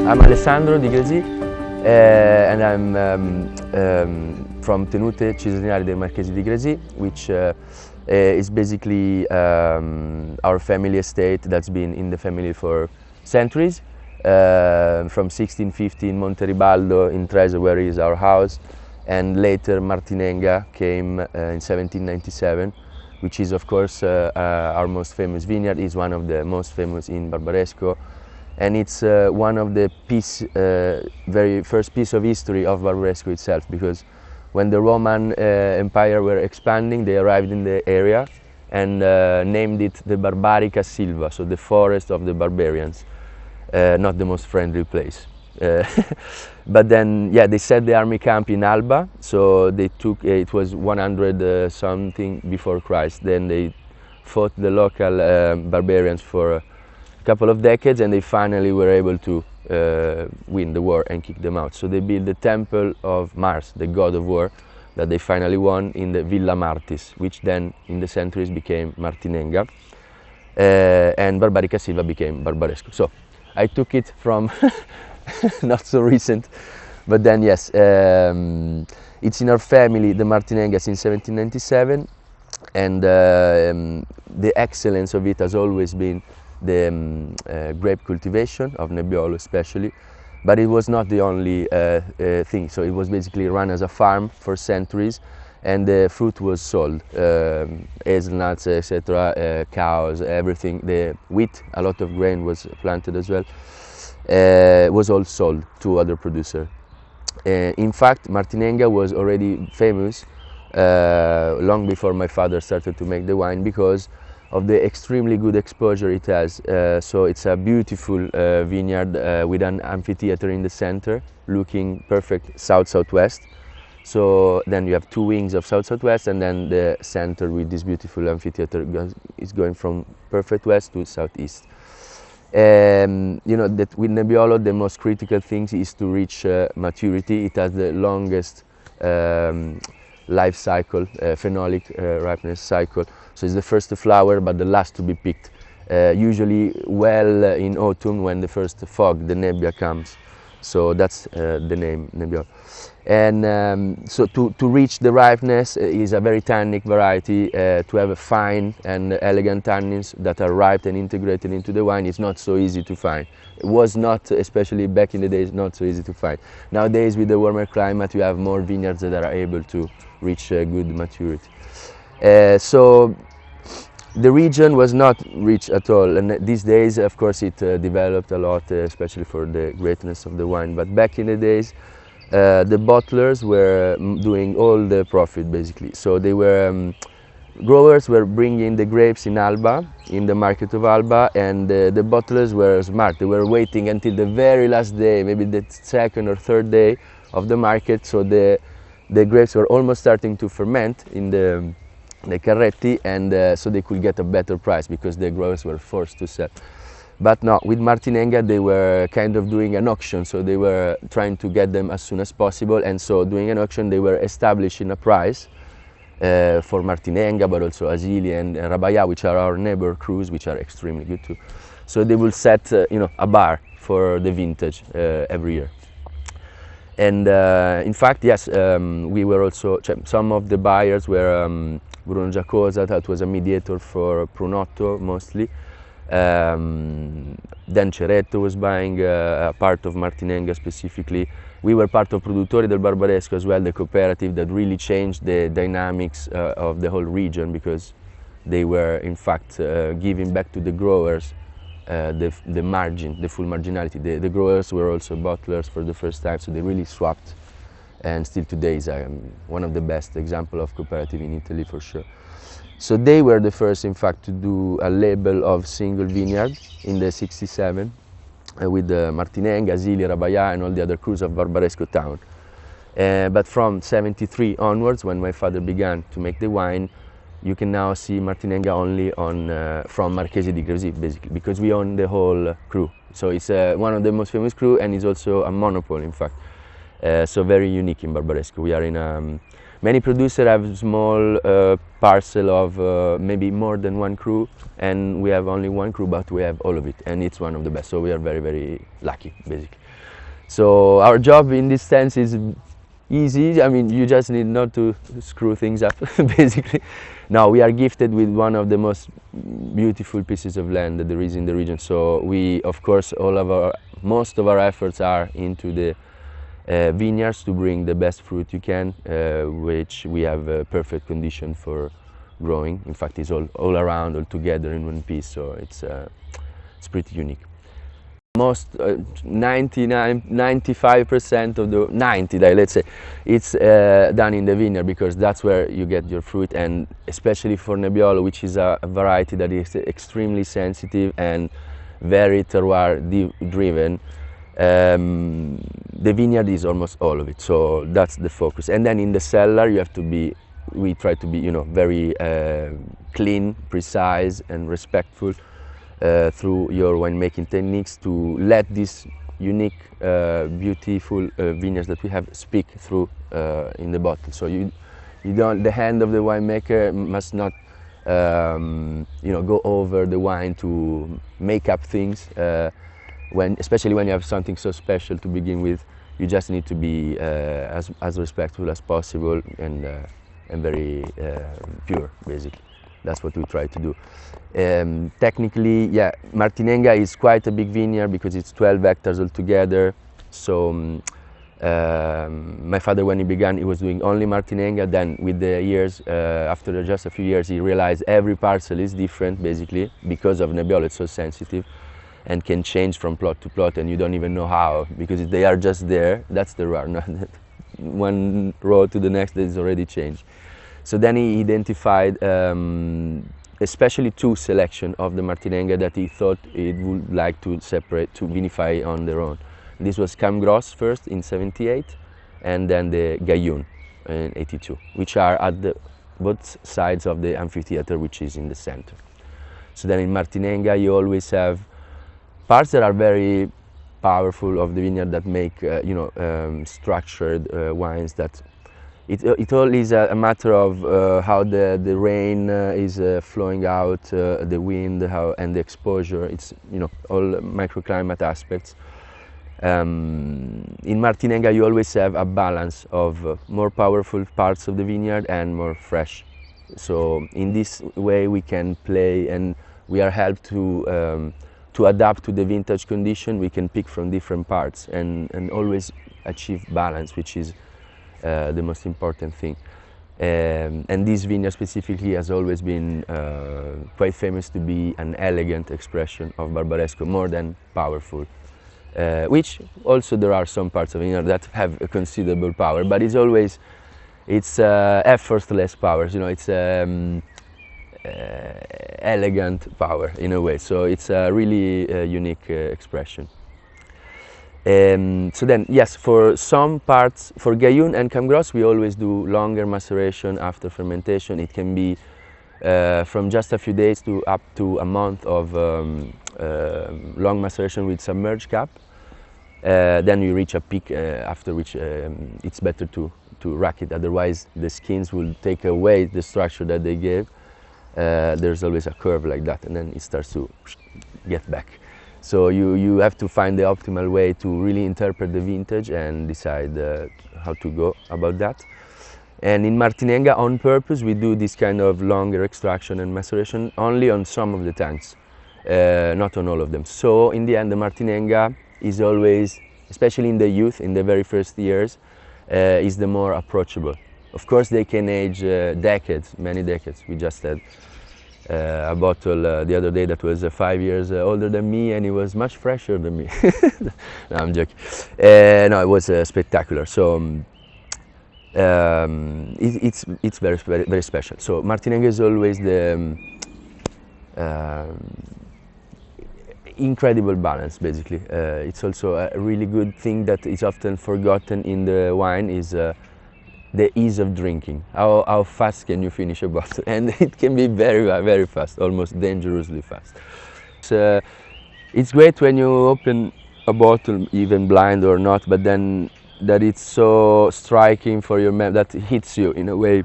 I'm Alessandro di Grésy and I'm from Tenute Cisa Asinari dei Marchesi di Grésy, which is basically our family estate that's been in the family for centuries. From 1650 in Monte Ribaldo in Treso, where is our house, and later Martinenga came in 1797, which is of course our most famous vineyard. Is one of the most famous in Barbaresco, and it's one of the very first piece of history of Barbaresco itself, because when the Roman Empire were expanding, they arrived in the area and named it the Barbarica Silva, so the forest of the barbarians. Not the most friendly place. But then, yeah, they set the army camp in Alba, so they took, it was 100 something before Christ. Then they fought the local barbarians for a couple of decades, and they finally were able to win the war and kick them out. So they built the temple of Mars, the god of war, that they finally won in the Villa Martis, which then in the centuries became Martinenga, and Barbarica Silva became Barbaresco. So I took it from not so recent, but then yes, it's in our family, the Martinenga, since 1797, and the excellence of it has always been the grape cultivation of Nebbiolo especially, but it was not the only thing. So it was basically run as a farm for centuries, and the fruit was sold, hazelnuts, etc., cows, everything. The wheat, a lot of grain was planted as well, was all sold to other producers. In fact, Martinenga was already famous long before my father started to make the wine, because of the extremely good exposure it has. So it's a beautiful vineyard with an amphitheater in the center, looking perfect south-southwest. So then you have two wings of south-southwest, and then the center with this beautiful amphitheater is going from perfect west to southeast. You know that with Nebbiolo the most critical thing is to reach maturity. It has the longest life cycle, phenolic ripeness cycle. So it's the first to flower but the last to be picked. Usually well in autumn, when the first fog, the nebbia, comes. So that's the name Nebbiolo. And so to reach the ripeness is a very tannic variety. To have a fine and elegant tannins that are ripe and integrated into the wine is not so easy to find. It was not, especially back in the days, not so easy to find. Nowadays, with the warmer climate, you have more vineyards that are able to reach good maturity. So the region was not rich at all, and these days, of course, it developed a lot, especially for the greatness of the wine. But back in the days, the bottlers were doing all the profit, basically. So they were growers were bringing the grapes in Alba, in the market of Alba, and the bottlers were smart. They were waiting until the very last day, maybe the second or third day of the market, so the grapes were almost starting to ferment in the carretti, and so they could get a better price, because the growers were forced to sell. But no, with Martinenga they were kind of doing an auction, so they were trying to get them as soon as possible, and so doing an auction they were establishing a price for Martinenga, but also Asili and Rabaya, which are our neighbor crus, which are extremely good too. So they will set you know, a bar for the vintage every year. And in fact, yes, we were also, some of the buyers were Bruno Giacosa, that was a mediator for Prunotto mostly. Then Ceretto was buying a part of Martinenga specifically. We were part of Produttori del Barbaresco as well, the cooperative that really changed the dynamics of the whole region, because they were in fact giving back to the growers the margin, the full marginality. The growers were also bottlers for the first time, so they really swapped, and still today is one of the best examples of cooperative in Italy for sure. So they were the first, in fact, to do a label of single vineyard in the 67 with Martinenga, Asili, Rabaya, and all the other crus of Barbaresco town. But from 73 onwards, when my father began to make the wine, you can now see Martinenga only on from Marchesi di Grésy, basically, because we own the whole cru. So it's one of the most famous cru, and it's also a monopoly, in fact. So very unique in Barbaresco. We are in a Many producers have small parcel of maybe more than one cru, and we have only one cru, but we have all of it, and it's one of the best. So we are very, very lucky, basically. So our job in this sense is easy. I mean, you just need not to screw things up, basically. Now we are gifted with one of the most beautiful pieces of land that there is in the region. So we, of course, most of our efforts are into the vineyards to bring the best fruit you can, which we have a perfect condition for growing. In fact, it's all around, all together in one piece. So it's pretty unique. Most 95% of the 90, let's say, it's done in the vineyard, because that's where you get your fruit, and especially for Nebbiolo, which is a variety that is extremely sensitive and very terroir driven. The vineyard is almost all of it, so that's the focus. And then in the cellar, we try to be, very clean, precise, and respectful. Through your winemaking techniques, to let these unique, beautiful vineyards that we have speak through in the bottle. So the hand of the winemaker must not, go over the wine to make up things. Especially when you have something so special to begin with, you just need to be as respectful as possible and very pure, basically. That's what we try to do. Technically, yeah, Martinenga is quite a big vineyard because it's 12 hectares altogether. So my father, when he began, he was doing only Martinenga. Then with the years, after just a few years, he realized every parcel is different, basically, because of Nebbiolo. It's so sensitive and can change from plot to plot, and you don't even know how, because they are just there. That's the rare. No? One row to the next, it's already changed. So then he identified especially two selections of the Martinenga that he thought he would like to separate, to vinify on their own. This was Gros first in '78, and then the Gaiun in '82, which are at both sides of the amphitheater, which is in the center. So then in Martinenga you always have parts that are very powerful of the vineyard that make structured wines that it all is a matter of how the rain is flowing out, the wind, and the exposure. It's all microclimate aspects. In Martinenga you always have a balance of more powerful parts of the vineyard and more fresh. So in this way we can play, and we are helped to adapt to the vintage condition. We can pick from different parts and always achieve balance, which is the most important thing. And this vineyard specifically has always been quite famous to be an elegant expression of Barbaresco, more than powerful. Which also there are some parts of vineyard that have a considerable power, but it's effortless power. It's elegant power in a way. So it's a really unique expression. So then, yes, for some parts, for Gaiun and Gros, we always do longer maceration after fermentation. It can be from just a few days to up to a month of long maceration with submerged cap. Then you reach a peak after which it's better to rack it, otherwise the skins will take away the structure that they gave. There's always a curve like that, and then it starts to get back. So you have to find the optimal way to really interpret the vintage and decide how to go about that. And in Martinenga, on purpose, we do this kind of longer extraction and maceration only on some of the tanks, not on all of them. So in the end, the Martinenga is always, especially in the youth, in the very first years, is the more approachable. Of course, they can age decades, many decades. We just had a bottle the other day that was 5 years older than me, and it was much fresher than me. No, I'm joking. No, it was spectacular. So it's very, very, very special. So Martinenga is always the incredible balance, basically. It's also a really good thing that is often forgotten in the wine is the ease of drinking. How fast can you finish a bottle? And it can be very, very fast, almost dangerously fast. So, it's great when you open a bottle, even blind or not, but then that it's so striking for your memory, that hits you in a way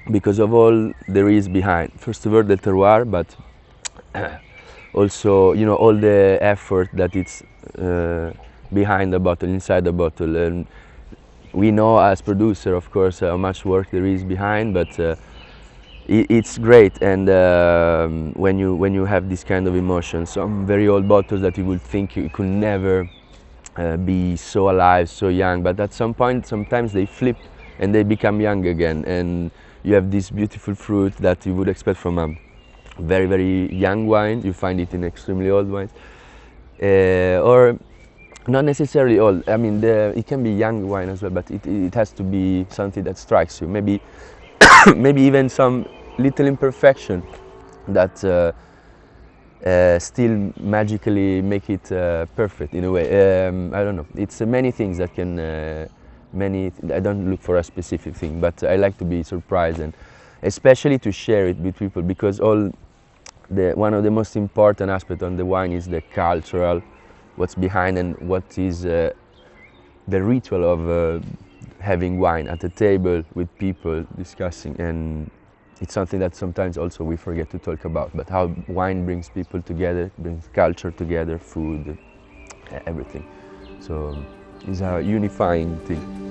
because of all there is behind. First of all, the terroir, but also, all the effort that it's behind the bottle, inside the bottle. And we know as producer, of course, how much work there is behind, but it's great. And when you have this kind of emotion, some very old bottles that you would think you could never be so alive, so young, but at some point, sometimes they flip and they become young again, and you have this beautiful fruit that you would expect from a very, very young wine. You find it in extremely old wines, or not necessarily old. I mean, it can be young wine as well, but it has to be something that strikes you. Maybe, maybe even some little imperfection that still magically make it perfect in a way. I don't know. It's many things that can. I don't look for a specific thing, but I like to be surprised, and especially to share it with people, because one of the most important aspects on the wine is the cultural, what's behind, and what is the ritual of having wine at a table with people discussing. And it's something that sometimes also we forget to talk about, but how wine brings people together, brings culture together, food, everything. So it's a unifying thing.